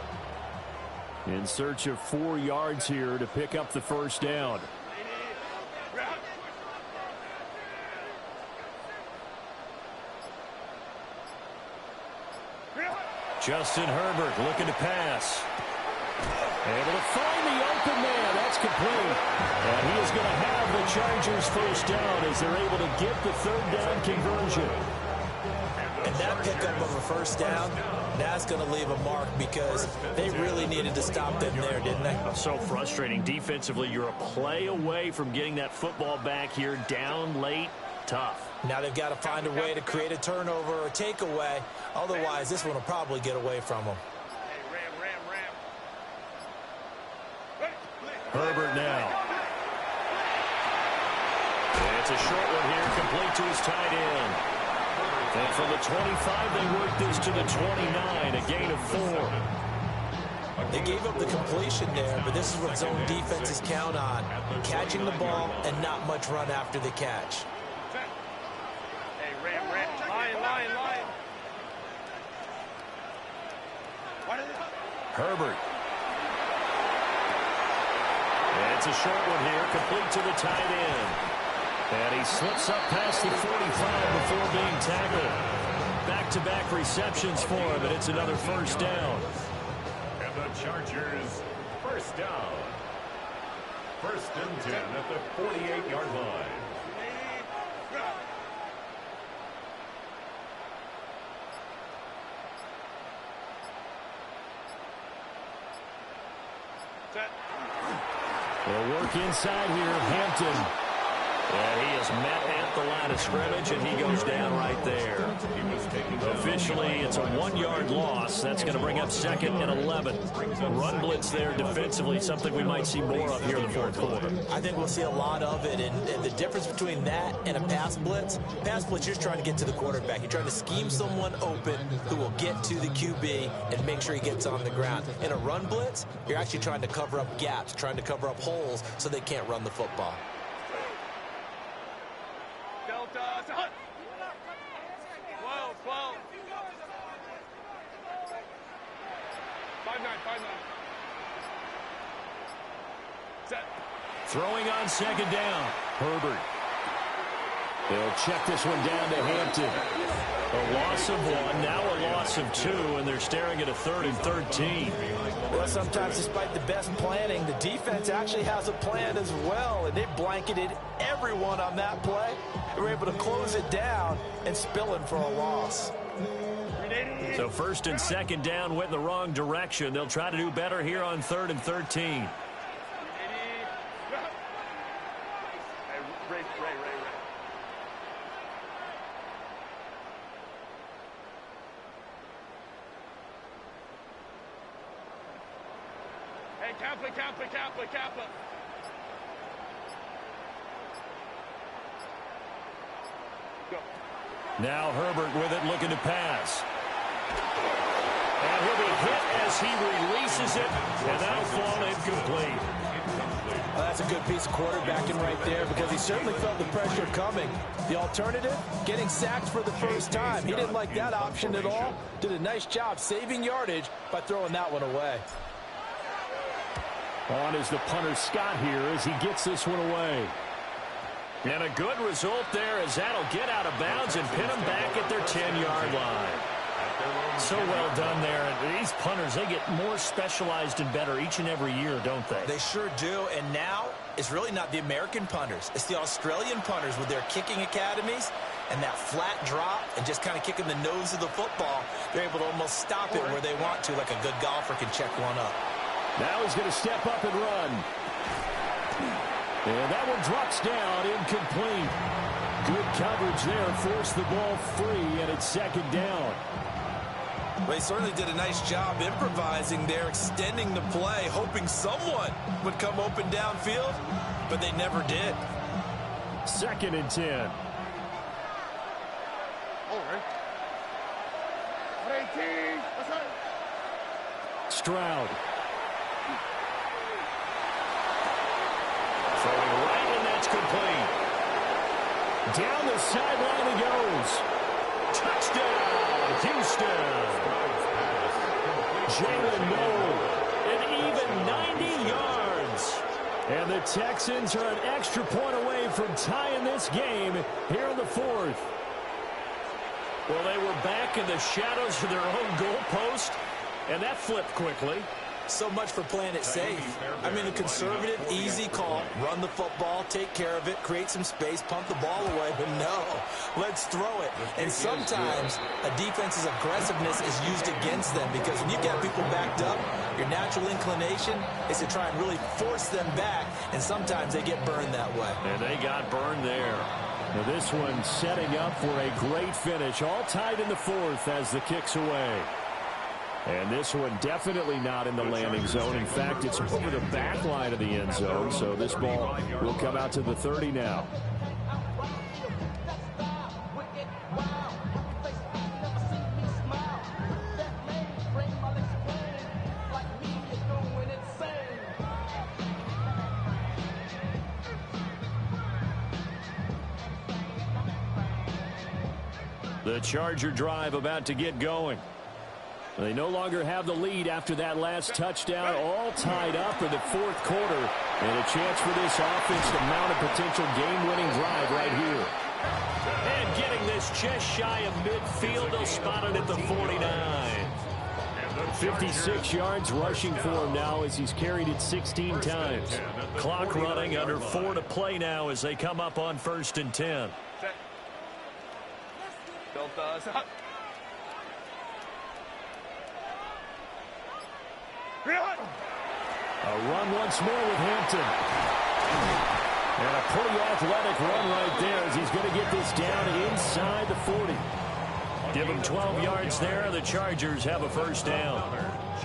In search of 4 yards here to pick up the first down. Justin Herbert looking to pass. Able to find the open man. That's complete. And he is going to have the Chargers first down as they're able to get the 3rd down conversion. And that pickup of a first down, that's going to leave a mark because they really needed to stop them there, didn't they? So frustrating. Defensively, you're a play away from getting that football back here down late. Tough. Now they've got to find a way to create a turnover or a takeaway. Otherwise, this one will probably get away from them. Herbert now. It's a short one here, complete to his tight end. And from the 25, they work this to the 29, a gain of 4. They gave up the completion there, but this is what zone defenses count on. Catching the ball and not much run after the catch. Herbert. And it's a short one here, complete to the tight end. And he slips up past the 45 before being tackled. Back-to-back receptions for him, and it's another first down. And the Chargers, first down. 1st and 10 at the 48-yard line. They'll work inside here, Hampton. And he is met at the line of scrimmage, and he goes down right there. Officially, it's a 1-yard loss. That's going to bring up 2nd and 11. Run blitz there defensively, something we might see more of here in the 4th quarter. I think we'll see a lot of it, and the difference between that and a pass blitz, you're just trying to get to the quarterback. You're trying to scheme someone open who will get to the QB and make sure he gets on the ground. In a run blitz, you're actually trying to cover up gaps, trying to cover up holes so they can't run the football. Delta, set. 12, 12. 5-9, 5-9. Set. Throwing on second down. Herbert. They'll check this one down to Hampton. A loss of 1, now a loss of 2, and they're staring at a 3rd and 13. Well, sometimes despite the best planning, the defense actually has a plan as well, and they blanketed everyone on that play. They were able to close it down and spill it for a loss. So 1st and 2nd down went in the wrong direction. They'll try to do better here on 3rd and 13. Kappa. Go. Now Herbert with it, looking to pass. And he'll be hit as he releases it, and that'll fall incomplete. Well, that's a good piece of quarterbacking right there because he certainly felt the pressure coming. The alternative, getting sacked for the first time. He didn't like that option at all. Did a nice job saving yardage by throwing that one away. On is the punter Scott here as he gets this one away. And a good result there as that'll get out of bounds and pin them back at their 10-yard line. So well done there. And these punters, they get more specialized and better each and every year, don't they? They sure do. And now it's really not the American punters. It's the Australian punters with their kicking academies and that flat drop and just kind of kicking the nose of the football. They're able to almost stop it where they want to, like a good golfer can check one up. Now he's going to step up and run. And that one drops down, incomplete. Good coverage there, forced the ball free, and it's 2nd down. Well, he certainly did a nice job improvising there, extending the play, hoping someone would come open downfield, but they never did. 2nd and 10. All right. 18. Let's go. Stroud. Throwing right, and that's complete. Down the sideline he goes. Touchdown, Houston. Jalen Noel, an even 90 yards. And the Texans are an extra point away from tying this game here in the 4th. Well, they were back in the shadows of their own goalpost, and that flipped quickly. So much for playing it safe. I mean, a conservative, easy call. Run the football, take care of it, create some space, pump the ball away. But no, let's throw it. And sometimes a defense's aggressiveness is used against them because when you get people backed up, your natural inclination is to try and really force them back. And sometimes they get burned that way. And they got burned there. Now this one setting up for a great finish. All tied in the 4th as the kick's away. And this one definitely not in the landing zone. In fact, it's over the back line of the end zone. So this ball will come out to the 30 now. The Charger drive about to get going. They no longer have the lead after that last touchdown, all tied up in the 4th quarter. And a chance for this offense to mount a potential game-winning drive right here. And getting this just shy of midfield, they'll spot it at the 49. 56 yards rushing for him now as he's carried it 16 times. Clock running, under 4 to play now as they come up on 1st and 10. A run once more with Hampton. And a pretty athletic run right there as he's going to get this down inside the 40. Give him 12 yards there. The Chargers have a 1st down.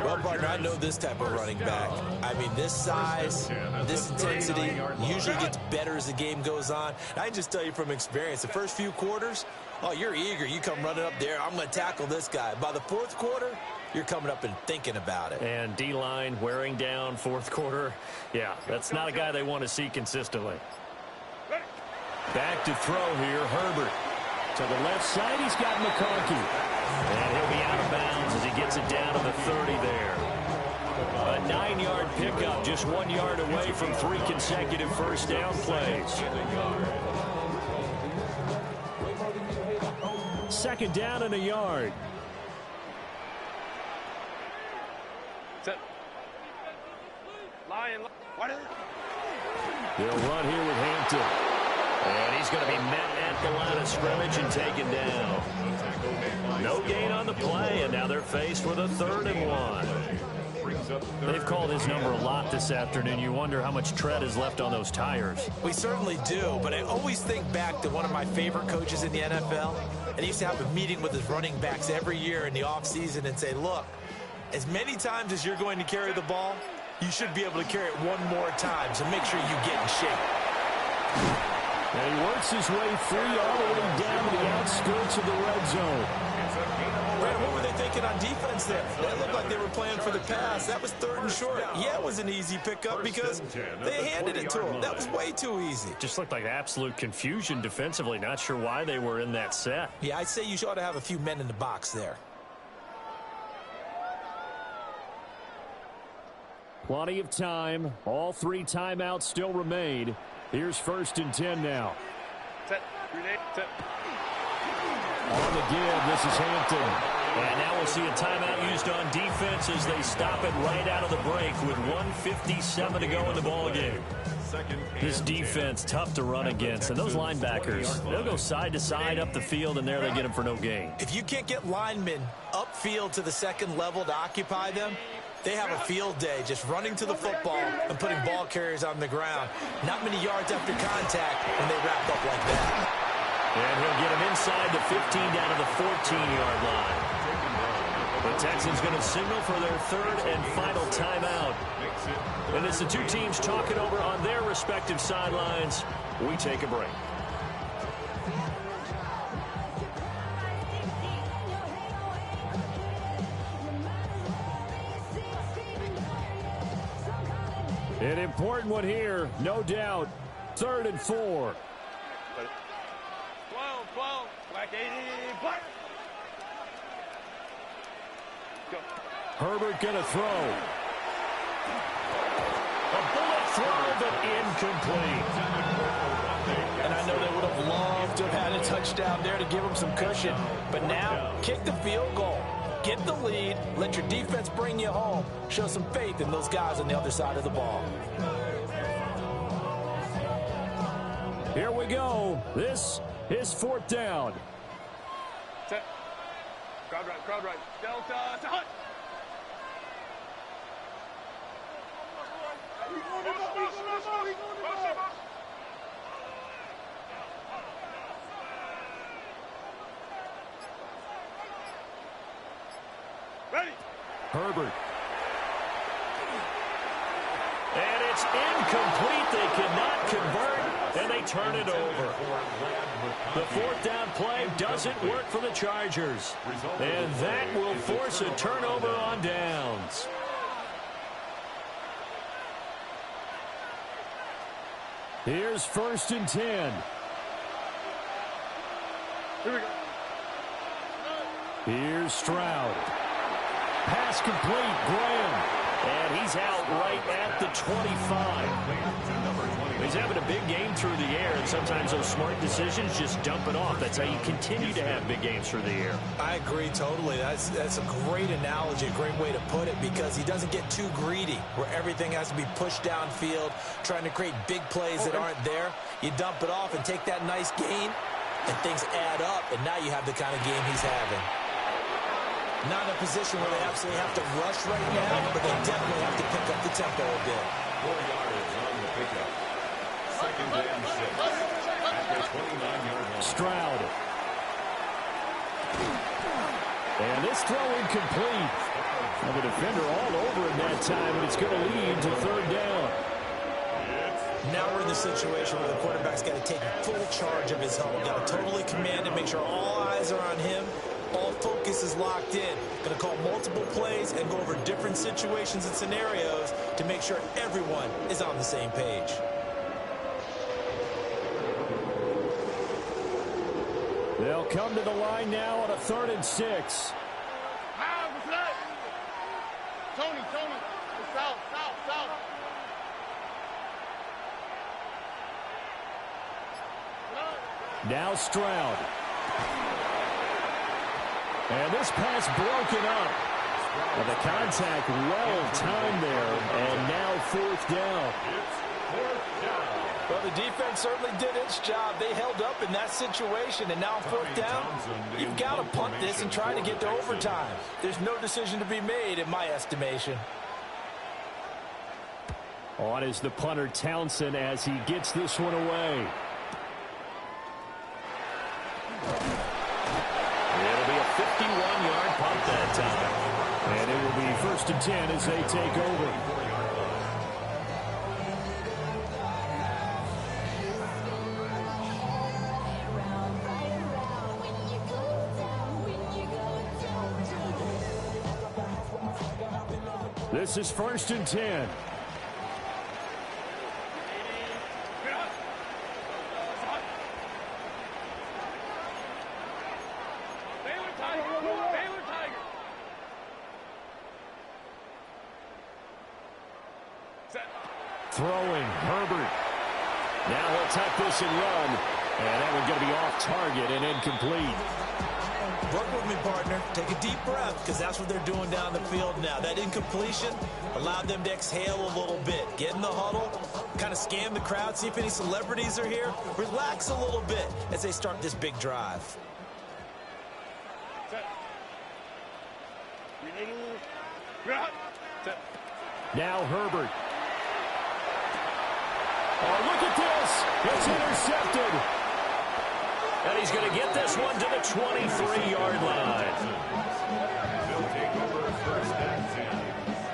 Well, partner, I know this type of running back. I mean, this size, this intensity usually gets better as the game goes on. I can just tell you from experience, the first few quarters, oh, you're eager. You come running up there. I'm going to tackle this guy. By the 4th quarter, you're coming up and thinking about it. And D-line wearing down 4th quarter. Yeah, that's not a guy they want to see consistently. Back to throw here, Herbert. To the left side, he's got McConkey. And he'll be out of bounds as he gets it down to the 30 there. A 9-yard pickup, just 1 yard away from 3 consecutive first down plays. Second down and a yard. Set. Lion. They'll run here with Hampton. And he's going to be met at the line of scrimmage and taken down. No gain on the play, and now they're faced with a 3rd and 1. They've called his number a lot this afternoon. You wonder how much tread is left on those tires. We certainly do, but I always think back to one of my favorite coaches in the NFL. And he used to have a meeting with his running backs every year in the offseason and say, look, as many times as you're going to carry the ball, you should be able to carry it one more time, so make sure you get in shape. And he works his way free all the way down to the outskirts of the red zone. Brad, what were they thinking on defense there? That looked like they were playing for the pass. That was 3rd and short. Yeah, it was an easy pickup because they handed it to him. That was way too easy. Just looked like absolute confusion defensively. Not sure why they were in that set. Yeah, I'd say you ought to have a few men in the box there. Plenty of time. All 3 timeouts still remain. Here's 1st and 10 now. Set. Set. On the give, this is Hampton. And now we'll see a timeout used on defense as they stop it right out of the break with 1:57 to go in the ballgame. This defense, tough to run against. And those linebackers, they'll go side to side up the field, and there they get them for no gain. If you can't get linemen upfield to the 2nd level to occupy them, they have a field day just running to the football and putting ball carriers on the ground. Not many yards after contact when they wrap up like that. And he'll get him inside the 15 down to the 14-yard line. The Texans going to signal for their 3rd and final timeout. And as the 2 teams talk it over on their respective sidelines, we take a break. An important one here, no doubt. 3rd and 4. 12, black 80, black. Go. Herbert going to throw. A bullet throw, but incomplete. And I know they would have loved to have had a touchdown there to give them some cushion. But now, kick the field goal. Get the lead. Let your defense bring you home. Show some faith in those guys on the other side of the ball. Here we go. This is 4th down. Set. Crowd right. Delta to Hunt. Ready. Herbert. And it's incomplete. They cannot convert, and they turn it over. The 4th down play doesn't work for the Chargers. And that will force a turnover on downs. Here's 1st and 10. Here we go. Here's Stroud. Pass complete, Graham. And he's out right at the 25. He's having a big game through the air, and sometimes those smart decisions just dump it off. That's how you continue to have big games through the air. I agree totally. That's a great analogy, a great way to put it, because he doesn't get too greedy where everything has to be pushed downfield, trying to create big plays that aren't there. You dump it off and take that nice gain, and things add up, and now you have the kind of game he's having. Not in a position where they absolutely have to rush right now, but they definitely have to pick up the tempo a bit. 4 yards on the pickup. 2nd and 6 at the 29-yard line. Stroud. And this throw incomplete. Now the defender all over him that time, and it's going to lead to 3rd down. Now we're in the situation where the quarterback's got to take full charge of his helmet. Got to totally command and make sure all eyes are on him. All focus is locked in. Going to call multiple plays and go over different situations and scenarios to make sure everyone is on the same page. They'll come to the line now on a 3rd and 6. Tony, south. Now Stroud. And this pass broken up. And the contact well timed there. And now 4th down. Well, the defense certainly did its job. They held up in that situation, and now 4th down, you've got to punt this and try to get to overtime. There's no decision to be made, in my estimation. On is the punter, Townsend, as he gets this one away. It'll be a 51-yard punt that time. And it will be 1st and 10 as they take over. This is 1st and 10. Throwing, Herbert. Now he'll tuck this and run. And that one's going to be off target and incomplete. Work with me, partner. Take a deep breath, because that's what they're doing down the field now. That incompletion allowed them to exhale a little bit. Get in the huddle, kind of scan the crowd, see if any celebrities are here. Relax a little bit as they start this big drive. Now Herbert. Oh, look at this. It's intercepted. And he's going to get this one to the 23-yard line. They'll take over 1st and 10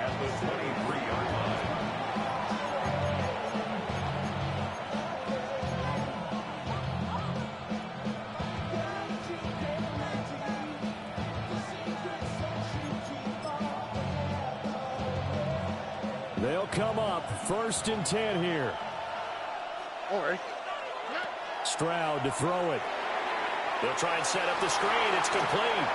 at the 23-yard line. They'll come up 1st and 10 here. All right. Stroud to throw it. They'll try and set up the screen. It's complete.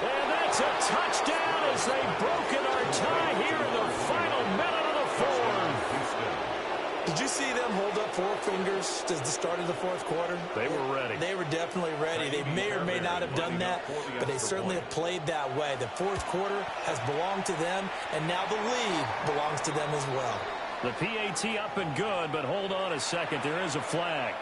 And that's a touchdown as they've broken our tie here in the final minute of the 4th. Did you see them hold up 4 fingers at the start of the 4th quarter? They were ready. They were definitely ready. They may or may not have done that, but they certainly have played that way. The 4th quarter has belonged to them, and now the lead belongs to them as well. The PAT up and good, but hold on a second. There is a flag.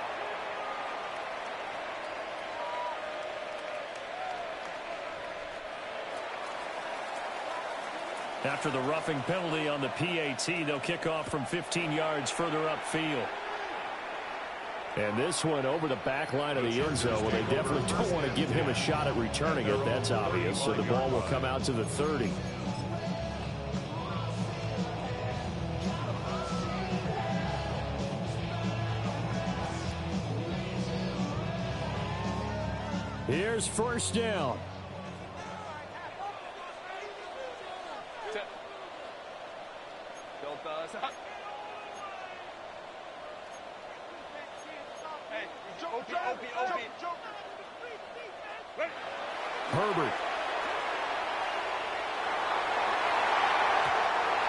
After the roughing penalty on the PAT, they'll kick off from 15 yards further upfield. And this one over the back line of the end zone. Well, they definitely don't want to give him a shot at returning it. That's obvious. So the ball will come out to the 30. Here's 1st down. Herbert.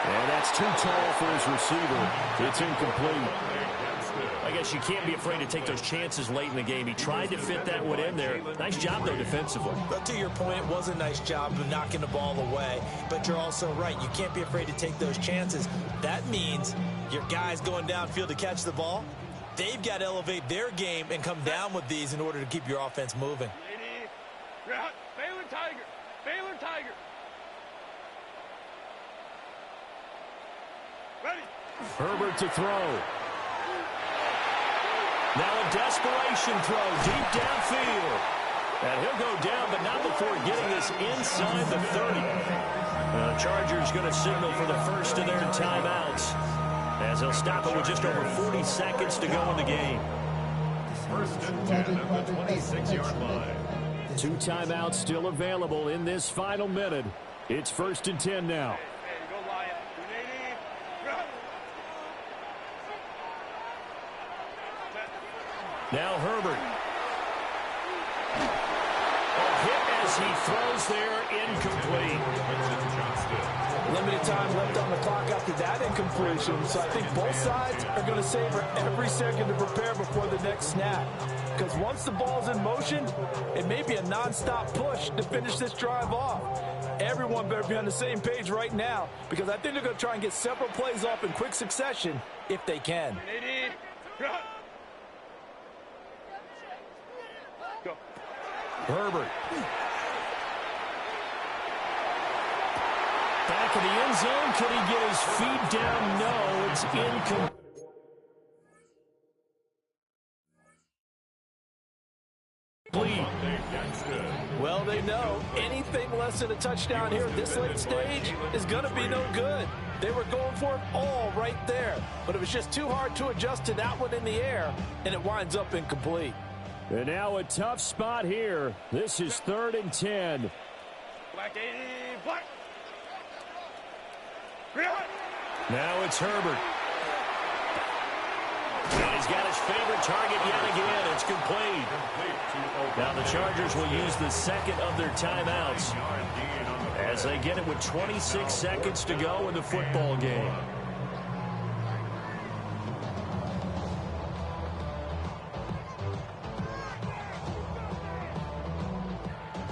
And that's too tall for his receiver. It's incomplete. I guess you can't be afraid to take those chances late in the game. He tried to fit that one in there. Nice job, though, defensively. But to your point, it was a nice job of knocking the ball away. But you're also right. You can't be afraid to take those chances. That means your guys going downfield to catch the ball, they've got to elevate their game and come down with these in order to keep your offense moving. Baylor Tiger. Baylor Tiger. Ready. Herbert to throw. Now a desperation throw deep downfield. And he'll go down, but not before getting this inside the 30. The Chargers going to signal for the first of their timeouts, as they'll stop it with just over 40 seconds to go in the game. 1st and 10 at the 26-yard line. 2 timeouts still available in this final minute. It's 1st and 10 now. Now Herbert. as he throws there, incomplete. Limited time left on the clock after that incompletion, so I think both sides are going to savor every second to prepare before the next snap. Because once the ball's in motion, it may be a nonstop push to finish this drive off. Everyone better be on the same page right now, because I think they're going to try and get several plays off in quick succession if they can. Go. Herbert. Back of the end zone. Could he get his feet down? No, it's incomplete. Well, they know anything less than a touchdown here at this late stage is going to be no good. They were going for it all right there, but it was just too hard to adjust to that one in the air, and it winds up incomplete. And now a tough spot here. This is 3rd and 10. Black 80, black. Now it's Herbert. And he's got his favorite target yet again. It's complete. Now the Chargers will use the second of their timeouts as they get it with 26 seconds to go in the football game.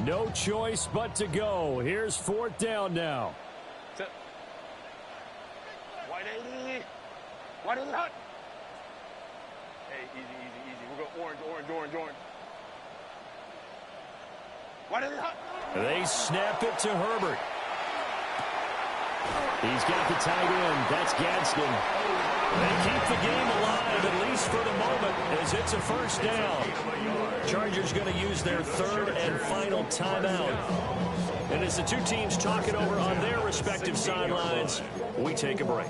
No choice but to go. Here's 4th down now. White 80. White 80 hot. Hey, easy, easy, easy. We'll go orange, orange, orange, orange. White 80 hot. They snap it to Herbert. He's got the tight end. That's Gadsden. They keep the game alive, at least for the moment, as it's a 1st down. Chargers going to use their 3rd and final timeout. And as the two teams talk it over on their respective sidelines, we take a break.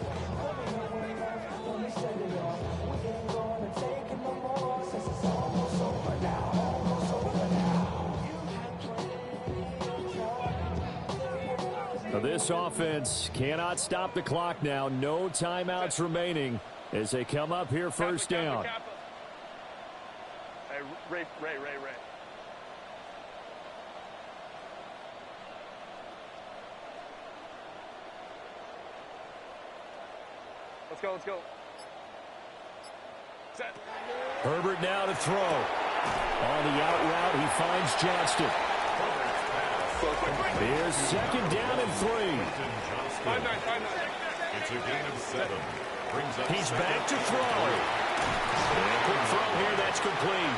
This offense cannot stop the clock now. No timeouts remaining as they come up here 1st down. Hey, Ray. Let's go. Set. Herbert now to throw. On the out route, he finds Johnston. Here's 2nd down and 3. 5-9. It's a gain of 7. He's back to throw. And quick throw here, that's complete.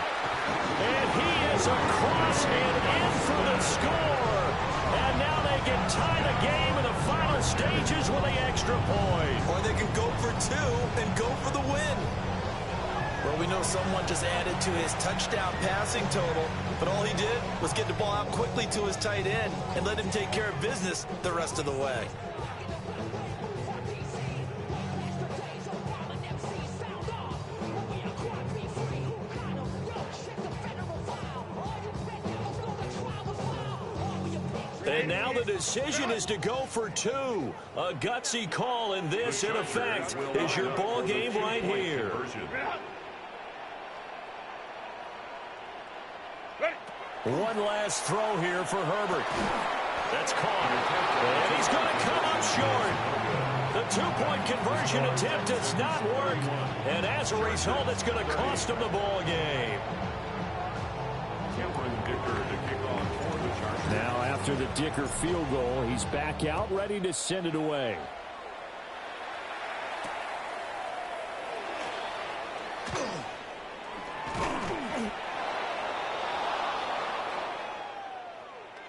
And he is across and in for the score. And now they can tie the game in the final stages with the extra point. Or they can go for 2 and go for the win. Well, we know someone just added to his touchdown passing total, but all he did was get the ball out quickly to his tight end and let him take care of business the rest of the way. And now the decision is to go for 2. A gutsy call, and this, in effect, is your ball game right here. One last throw here for Herbert. That's caught. And he's going to come up short. The 2-point conversion attempt does not work. And as a result, it's going to cost him the ball game. Now after the Dicker field goal, he's back out ready to send it away.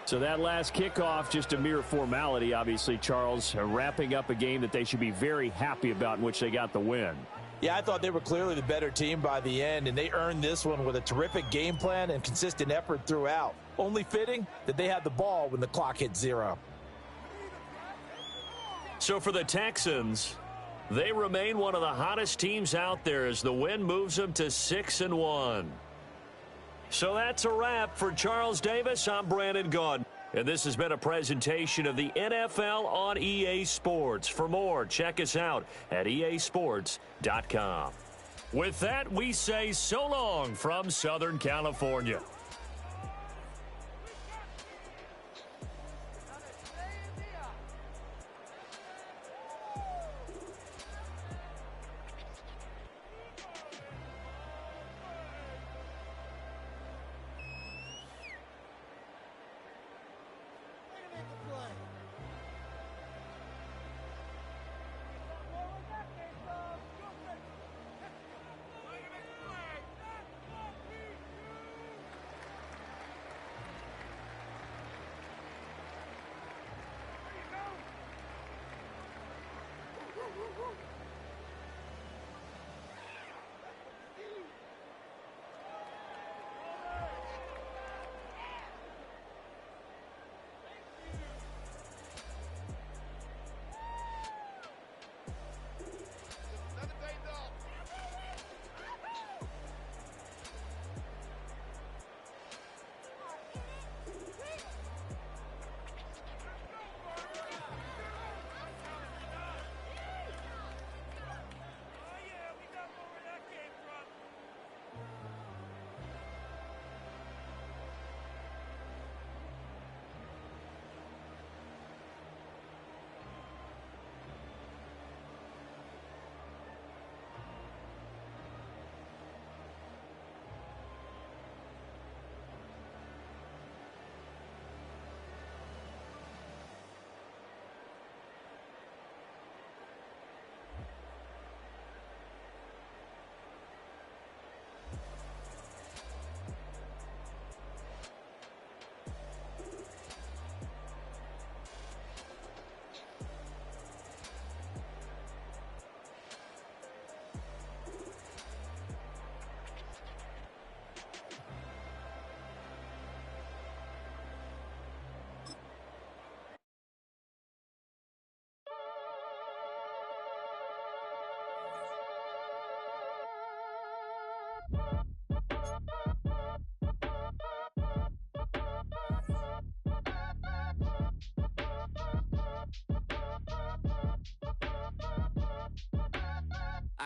So that last kickoff, just a mere formality, obviously, Charles, wrapping up a game that they should be very happy about in which they got the win. Yeah, I thought they were clearly the better team by the end, and they earned this one with a terrific game plan and consistent effort throughout. Only fitting that they had the ball when the clock hit 0. So for the Texans, they remain one of the hottest teams out there as the win moves them to 6-1. So that's a wrap for Charles Davis. I'm Brandon Gaudin. And this has been a presentation of the NFL on EA Sports. For more, check us out at easports.com. With that, we say so long from Southern California.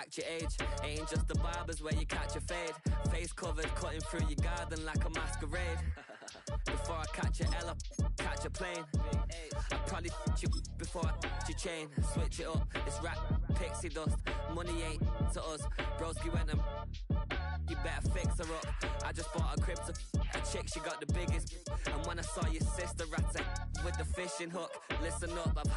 act your age. Ain't just the barbers where you catch a fade. Face covered, cutting through your garden like a masquerade. Before I catch a L up, catch a plane. I probably you before I your chain. Switch it up, it's rap, pixie dust. Money ain't to us. Broski went and you better fix her up. I just bought a crib to a chick, she got the biggest. And when I saw your sister at it with the fishing hook, listen up, I've had